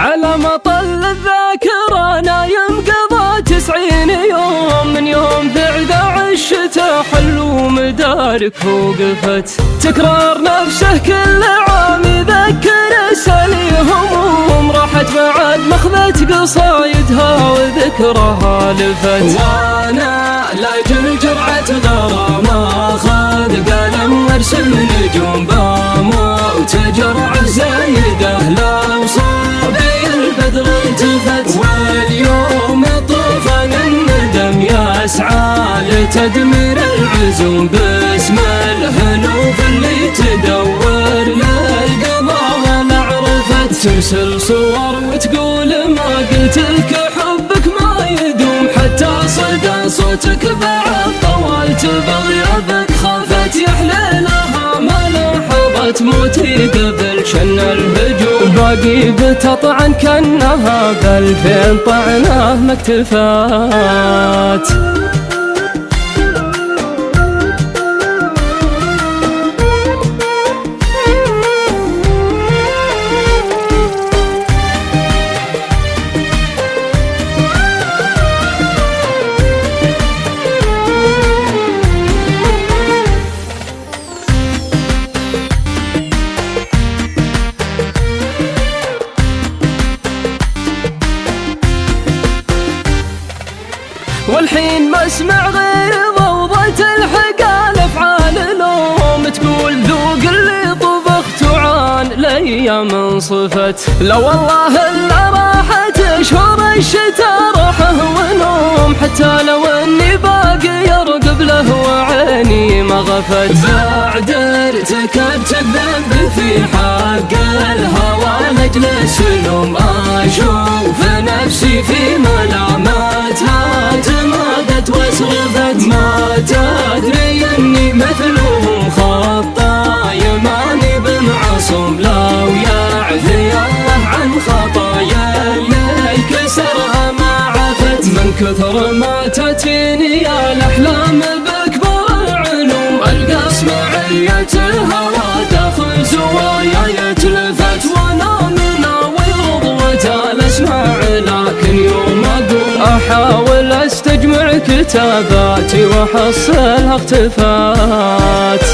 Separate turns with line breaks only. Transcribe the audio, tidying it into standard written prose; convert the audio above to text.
على مطل الذاكرة نايم قضى 90 يوم، من يوم في 11 الشتا حلو مدارك وقفت. تكرار نفسه كل عام يذكر سالي هموم، راحت بعد مخذت قصايدها وذكرها لفت. وانا لاجل جرعة غرام اخذ قلم وارسم نجوم بموت جرع زايده لو صبي البدر التفت. واليوم طوفان الندم يسعى لتدمير العزوم باسم الهنوف اللي تدور للقضاء ولا عرفت. ترسل صور وتقول ما قلت لك حبك ما يدوم، حتى صدى صوتك بعد طوال تبغي ابد خافت. يا حليلها ما لاحظت موتي قبل شن الهجوم، باقي بتطعن كانها بألفين طعنه ما اكتفت. والحين ما اسمع غير ضوضة الحقال افعال لوم، تقول ذوق اللي طبخت وعان الايام انصفت. لا والله الا راحت اشهر الشتا روحه ونوم، حتى لو اني باقي ارقب له وعيني ما غفت. بعد ارتكبت الذنب في حق الهوى نجلس لوم، اشوف نفسي في ملامتها تمادت واسرفت. ما تدري اني مثلهم خطاي ماني بمعصوم، لو يعفي الله عن خطايا اللي كسرها ما عفت. من كثر ما تاتيني الاحلام باكبر العلوم، القى اسماعية الهوى داخل زوايا يتلفت. وانا مناوي رضوة الاسماع لكن يوم اقوم احاول استجمع كتاباتي واحصلها اختفت.